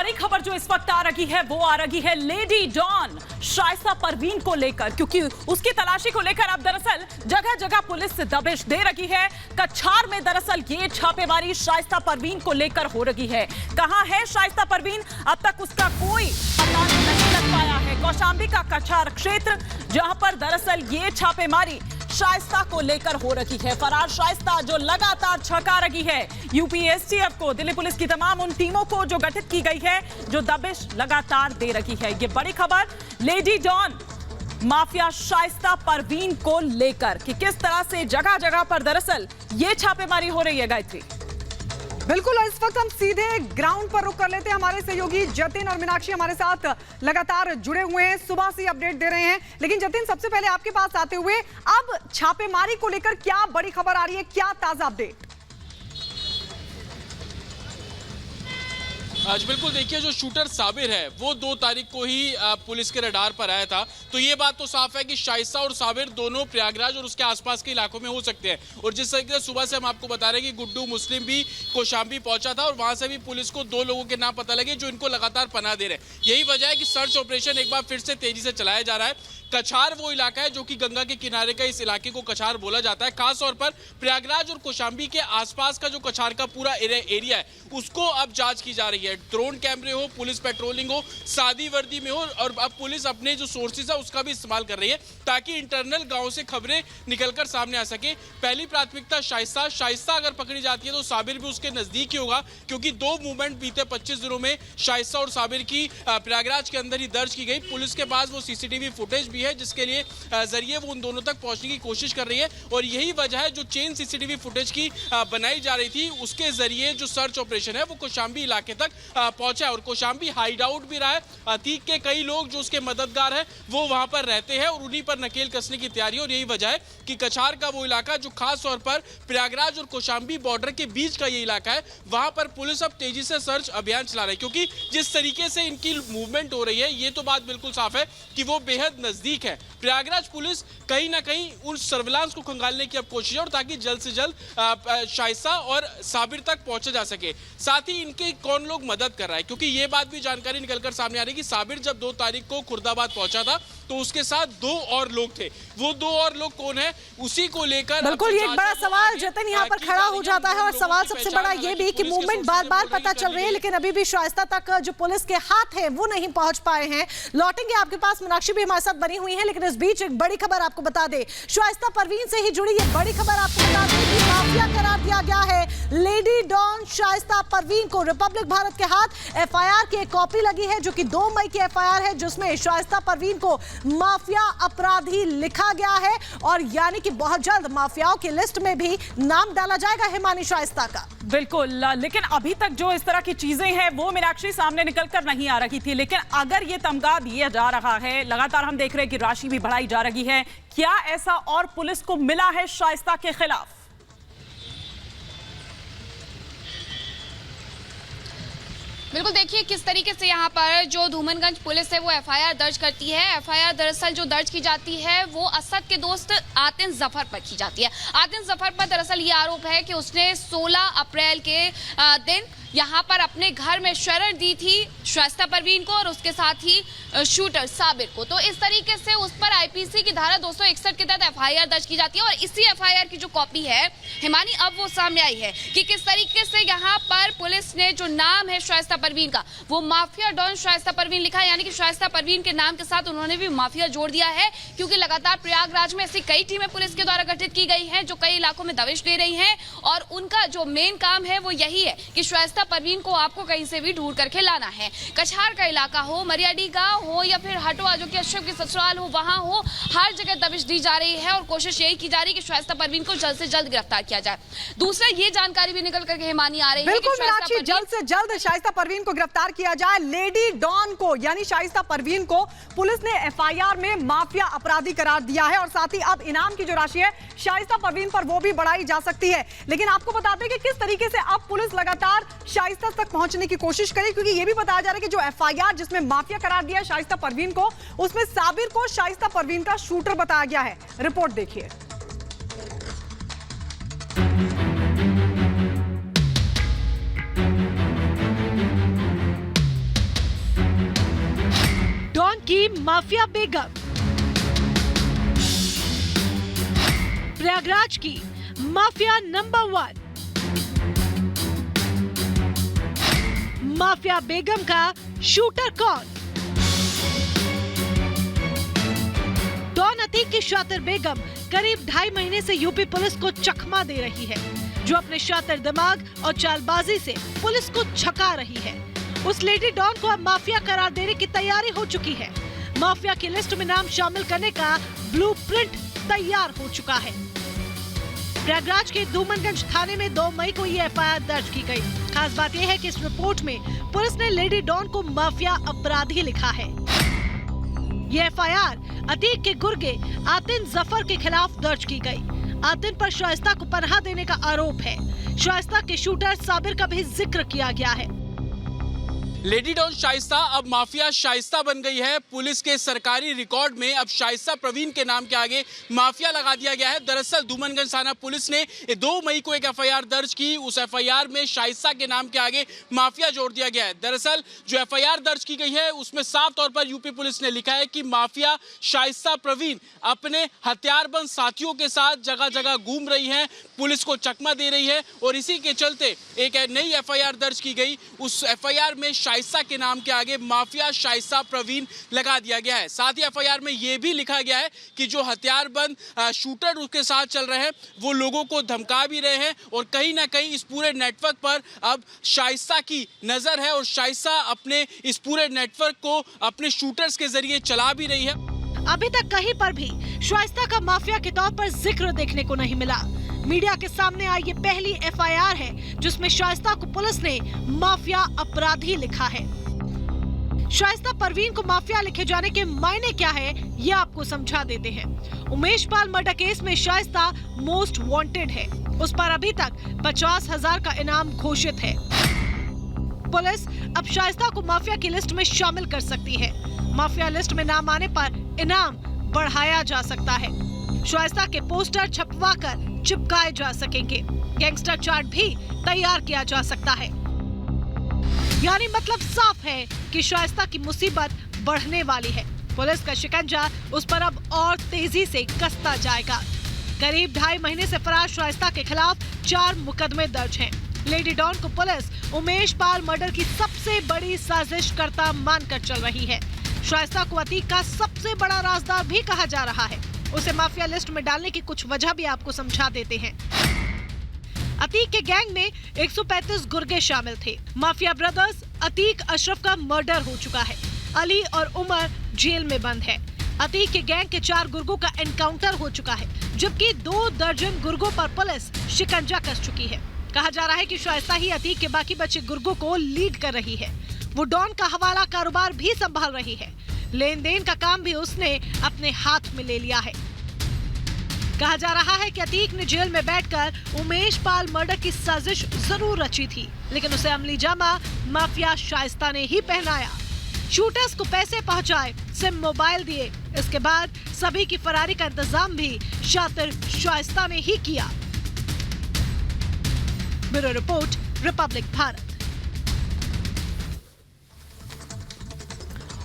बड़ी खबर जो इस वक्त आ रही है वो आ रही है लेडी डॉन शाइस्ता परवीन को लेकर, क्योंकि उसकी तलाशी को लेकर अब दरअसल जगह जगह पुलिस दबिश दे रही है। कछार में दरअसल ये छापेमारी शाइस्ता परवीन को लेकर हो रही है। कहां है शाइस्ता परवीन, अब तक उसका कोई पता नहीं लग पाया है। कौशांबी का कछार क्षेत्र जहां पर दरअसल ये छापेमारी शाइस्ता को लेकर हो रही है। फरार शाइस्ता जो लगातार छका रही है यूपी एसटीएफ को, दिल्ली पुलिस की तमाम उन टीमों को जो गठित की गई है, जो दबिश लगातार दे रही है। ये बड़ी खबर lady don mafia Shaista Parveen को लेकर कि किस तरह से जगह जगह पर दरअसल ये छापेमारी हो रही है। गायत्री, बिल्कुल, इस वक्त हम सीधे ग्राउंड पर रुक कर लेते हैं। हमारे सहयोगी जतिन और मीनाक्षी हमारे साथ लगातार जुड़े हुए हैं, सुबह से अपडेट दे रहे हैं। लेकिन जतिन, सबसे पहले आपके पास आते हुए अब छापेमारी को लेकर क्या बड़ी खबर आ रही है, क्या ताजा अपडेट? आज बिल्कुल देखिए, जो शूटर साबिर है वो 2 तारीख को ही पुलिस के रडार पर आया था, तो ये बात तो साफ है कि शाइस्ता और साबिर दोनों प्रयागराज और उसके आसपास के इलाकों में हो सकते हैं। और जिस तरीके से सुबह से हम आपको बता रहे हैं कि गुड्डू मुस्लिम भी कौशांबी पहुंचा था और वहां से भी पुलिस को 2 लोगों के नाम पता लगे जो इनको लगातार पनाह दे रहे हैं। यही वजह है कि सर्च ऑपरेशन एक बार फिर से तेजी से चलाया जा रहा है। कछार वो इलाका है जो कि गंगा के किनारे का, इस इलाके को कछार बोला जाता है। खासतौर पर प्रयागराज और कौशांबी के आसपास का जो कछार का पूरा एरिया है उसको अब जांच की जा रही है। ड्रोन कैमरे हो, पुलिस पेट्रोलिंग हो, सादी वर्दी में हो, और अब पुलिस अपने जो सोर्सेज है उसका भी इस्तेमाल कर रही है ताकि इंटरनल गांव से खबरें निकलकर सामने आ सके। पहली प्राथमिकता शाइस्ता अगर पकड़ी जाती है तो साबिर भी उसके नजदीक ही होगा, क्योंकि 2 मूवमेंट बीते 25 दिनों में शाइस्ता और साबिर की प्रयागराज के अंदर ही दर्ज की गई। पुलिस के पास वो सीसीटीवी फुटेज भी है जिसके लिए जरिए वो उन दोनों तक पहुंचने की कोशिश कर रही है। और यही वजह है जो चेन सीसीटीवी फुटेज की बनाई जा रही थी, उसके जरिए जो सर्च ऑपरेशन है वो कौशांबी इलाके तक पहुंचा है। और कौशांबी हाइड आउट भी रहा है। अतीक के कई लोग जो उसके मददगार हैं वो वहां पर रहते हैं और उन्हीं पर नकेल कसने की तैयारी। और यही वजह है कि कछार का वो इलाका जो खास तौर पर प्रयागराज और कौशांबी बॉर्डर के बीच का ये इलाका है, वहां पर पुलिस अब तेजी से सर्च अभियान चला रही है, क्योंकि जिस तरीके से इनकी मूवमेंट हो रही है ये तो बात बिल्कुल साफ है कि वो बेहद नजदीक है। प्रयागराज पुलिस कहीं ना कहीं उन सर्विलांस को खंगालने की अब कोशिश है और ताकि जल्द से जल्द शाइस्ता और साबिर तक पहुंचा जा सके। साथ ही इनके कौन लोग मदद कर रहा है, क्योंकि ये बात भी जानकारी निकलकर सामने आ रही है कि साबिर जब 2 तारीख को खुर्दाबाद पहुंचा था तो उसके साथ 2 और लोग थे। वो 2 और लोग कौन है, उसी को लेकर बिल्कुल ये एक बड़ा सवाल जतिन यहाँ पर खड़ा हो जाता है। और सवाल सबसे बड़ा ये भी कि मूवमेंट बार बार पता चल रही है, लेकिन अभी भी शाइस्ता तक जो पुलिस के हाथ है वो नहीं पहुंच पाए हैं। लौटेंगे आपके पास, मीनाक्षी भी हमारे साथ बनी हुई है। लेकिन इस बीच एक बड़ी खबर आपको बता दे, शाइस्ता परवीन से ही जुड़ी ये बड़ी खबर आपको बता दें कि माफिया करार दिया गया है लेडी डॉन शाइस्ता परवीन को। रिपब्लिक भारत के हाथ एफआईआर की एक कॉपी लगी है जो कि 2 मई की एफआईआर है, जिसमें शाइस्ता परवीन को माफिया अपराधी लिखा गया है। और यानी कि बहुत जल्द माफियाओं की लिस्ट में भी नाम डाला जाएगा हिमानी शाइस्ता का। बिल्कुल, लेकिन अभी तक जो इस तरह की चीजें हैं वो मीनाक्षी सामने निकलकर नहीं आ रही थी। लेकिन अगर ये तमगा दिया जा रहा है, लगातार हम देख रहे हैं कि राशि भी बढ़ाई जा रही है, क्या ऐसा और पुलिस को मिला है शाइस्ता के खिलाफ? बिल्कुल, देखिए किस तरीके से यहाँ पर जो धूमनगंज पुलिस है वो एफआईआर दर्ज करती है। एफआईआर दरअसल जो दर्ज की जाती है वो असद के दोस्त आतिन जफर पर की जाती है। आतिन जफर पर दरअसल ये आरोप है कि उसने 16 अप्रैल के दिन यहाँ पर अपने घर में शरण दी थी शाइस्ता परवीन को और उसके साथ ही शूटर साबिर को। तो इस तरीके से उस पर आईपीसी की धारा 261 के तहत एफआईआर दर्ज की जाती है। और इसी एफआईआर की जो कॉपी है हिमानी, अब वो सामने आई है कि किस तरीके से यहाँ पर पुलिस ने जो नाम है शाइस्ता परवीन का वो माफिया डॉन शाइस्ता परवीन लिखा है। यानी कि शाइस्ता परवीन के नाम के साथ उन्होंने भी माफिया जोड़ दिया है, क्योंकि लगातार प्रयागराज में ऐसी कई टीमें पुलिस के द्वारा गठित की गई हैं जो कई इलाकों में दबिश दे रही हैं। और उनका जो मेन काम है वो यही है कि शाइस्ता परवीन को आपको कहीं से भी ढूंढ करके लाना है। कछार का इलाका हो, मरियाडी गांव हो या फिर हटवा जो कि अशरफ की ससुराल हो, वहां हो, हर जगह दबिश दी जा रही है और कोशिश यही की जा रही है कि शाइस्ता परवीन को जल्द से जल्द गिरफ्तार किया जाए। दूसरा ये जानकारी भी निकल करके हिमानी आ रही है कि मीनाक्षी, जल्द से जल्द शाइस्ता परवीन को गिरफ्तार किया जाए। लेडी डॉन को यानी शाइस्ता परवीन को पुलिस ने एफआईआर में माफिया अपराधी करार दिया है और साथ ही अब इनाम की जो राशि है शाइस्ता परवीन पर वो भी बढ़ाई जा सकती है। लेकिन आपको बताते हैं कि किस तरीके से अब पुलिस लगातार शाइस्ता तक पहुंचने की कोशिश करेगी, क्योंकि यह भी बताया जा रहा है कि जो एफआईआर जिसमें माफिया करार दिया है शाइस्ता परवीन को, उसमें साबिर को शाइस्ता परवीन का शूटर बताया गया है। रिपोर्ट देखिए। माफिया बेगम। प्रयागराज की माफिया नंबर 1। माफिया बेगम का शूटर कौन? डॉन अतीक की शातिर बेगम करीब 2.5 महीने से यूपी पुलिस को चकमा दे रही है, जो अपने शातिर दिमाग और चालबाजी से पुलिस को छका रही है। उस लेडी डॉन को अब माफिया करार देने की तैयारी हो चुकी है। माफिया की लिस्ट में नाम शामिल करने का ब्लूप्रिंट तैयार हो चुका है। प्रयागराज के धूमनगंज थाने में 2 मई को ये एफआईआर दर्ज की गई। खास बात यह है कि इस रिपोर्ट में पुलिस ने लेडी डॉन को माफिया अपराधी लिखा है। ये एफआईआर अतीक के गुर्गे आतिन जफर के खिलाफ दर्ज की गई। आतिन पर शाइस्ता को पनाह देने का आरोप है। शाइस्ता के शूटर साबिर का भी जिक्र किया गया है। लेडी डॉन शाइस्ता अब माफिया शाइस्ता बन गई है। पुलिस के सरकारी रिकॉर्ड में अब शाइस्ता प्रवीण के नाम के आगे माफिया लगा दिया गया है। दरअसल धूमनगंज थाना पुलिस ने 2 मई को एक एफआईआर दर्ज की। उस एफआईआर में शाइस्ता के नाम के आगे माफिया जोड़ दिया गया है। दरअसल जो एफआईआर दर्ज की गई है उसमें साफ तौर पर यूपी पुलिस ने लिखा है कि माफिया शाइस्ता प्रवीण अपने हथियारबंद साथियों के साथ जगह जगह घूम रही है, पुलिस को चकमा दे रही है और इसी के चलते एक नई एफआईआर दर्ज की गई। उस एफआईआर में शाइस्ता के नाम के आगे माफिया शाइस्ता प्रवीण लगा दिया गया है। साथ ही एफआईआर में यह भी लिखा गया है कि जो हथियारबंद शूटर उसके साथ चल रहे हैं वो लोगों को धमका भी रहे हैं और कहीं ना कहीं इस पूरे नेटवर्क पर अब शाइस्ता की नजर है और शाइस्ता अपने इस पूरे नेटवर्क को अपने शूटर्स के जरिए चला भी रही है। अभी तक कहीं पर भी शाइस्ता का माफिया के तौर पर जिक्र देखने को नहीं मिला। मीडिया के सामने आई ये पहली एफआईआर है जिसमें शाइस्ता को पुलिस ने माफिया अपराधी लिखा है। शाइस्ता परवीन को माफिया लिखे जाने के मायने क्या है ये आपको समझा देते हैं। उमेश पाल मर्डर केस में शाइस्ता मोस्ट वांटेड है। उस पर अभी तक 50,000 का इनाम घोषित है। पुलिस अब शाइस्ता को माफिया की लिस्ट में शामिल कर सकती है। माफिया लिस्ट में नाम आने पर इनाम बढ़ाया जा सकता है। शाइस्ता के पोस्टर छपवाकर चिपकाए जा सकेंगे। गैंगस्टर चार्ट भी तैयार किया जा सकता है। यानी मतलब साफ है कि शाइस्ता की मुसीबत बढ़ने वाली है। पुलिस का शिकंजा उस पर अब और तेजी से कसता जाएगा। करीब 2.5 महीने से फरार शाइस्ता के खिलाफ 4 मुकदमे दर्ज हैं। लेडी डॉन को पुलिस उमेश पाल मर्डर की सबसे बड़ी साजिशकर्ता मानकर चल रही है। शाइस्ता को अतीक का सबसे बड़ा राजदार भी कहा जा रहा है। उसे माफिया लिस्ट में डालने की कुछ वजह भी आपको समझा देते हैं। अतीक के गैंग में 135 गुर्गे शामिल थे। माफिया ब्रदर्स अतीक अशरफ का मर्डर हो चुका है। अली और उमर जेल में बंद है। अतीक के गैंग के 4 गुर्गों का एनकाउंटर हो चुका है, जबकि 2 दर्जन गुर्गों पर पुलिस शिकंजा कस चुकी है। कहा जा रहा है कि शाइस्ता ही अतीक के बाकी बचे गुर्गों को लीड कर रही है। वो डॉन का हवाला कारोबार भी संभाल रही है। लेन देन का काम भी उसने अपने हाथ में ले लिया है। कहा जा रहा है कि अतीक ने जेल में बैठकर उमेश पाल मर्डर की साजिश जरूर रची थी, लेकिन उसे अमली जामा माफिया शाइस्ता ने ही पहनाया। शूटर्स को पैसे पहुंचाए, सिम मोबाइल दिए। इसके बाद सभी की फरारी का इंतजाम भी शातिर शाइस्ता ने ही किया। Bureau report, Republic Bharat.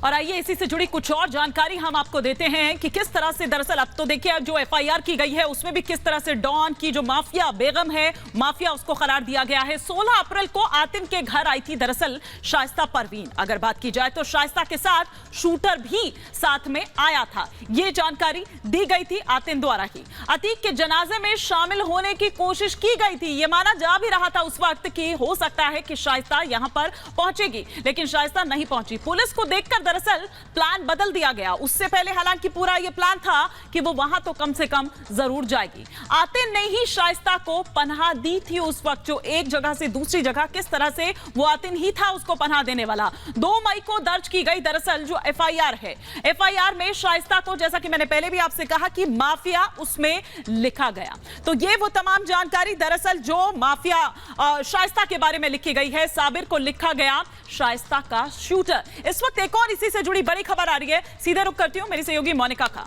और आइए इसी से जुड़ी कुछ और जानकारी हम आपको देते हैं कि किस तरह से दरअसल अब तो देखिए जो एफआईआर की गई है उसमें भी किस तरह से डॉन की जो माफिया बेगम है, माफिया उसको करार दिया गया है। 16 अप्रैल को आतिन के घर आई थी दरअसल शाइस्ता परवीन। अगर बात की जाए तो शाइस्ता के साथ शूटर भी साथ में आया था। ये जानकारी दी गई थी आतिन द्वारा ही। अतीक के जनाजे में शामिल होने की कोशिश की गई थी। ये माना जा भी रहा था उस वक्त कि हो सकता है कि शाइस्ता यहां पर पहुंचेगी, लेकिन शाइस्ता नहीं पहुंची। पुलिस को देखकर दरअसल प्लान बदल दिया गया। उससे पहले हालांकि पूरा यह प्लान था कि वो वहां तो कम से कम जरूर जाएगी। आतिन ने ही शाइस्ता को पनाह दी थी उस वक्त, जो एक जगह से दूसरी जगह किस तरह से वो आतिन ही था उसको पनाह देने वाला। 2 मई को दर्ज की गई दरअसल जो एफआईआर है, एफआईआर में शाइस्ता को, जैसा कि मैंने पहले भी आपसे कहा, कि माफिया उसमें लिखा गया। तो ये वो तमाम जानकारी दरअसल जो माफिया शाइस्ता के बारे में लिखी गई है। साबिर को लिखा गया शाइस्ता का शूटर। इस वक्त एक और इसी से जुड़ी बड़ी खबर आ रही है, सीधे रुख करती हूं मेरी सहयोगी मोनिका का।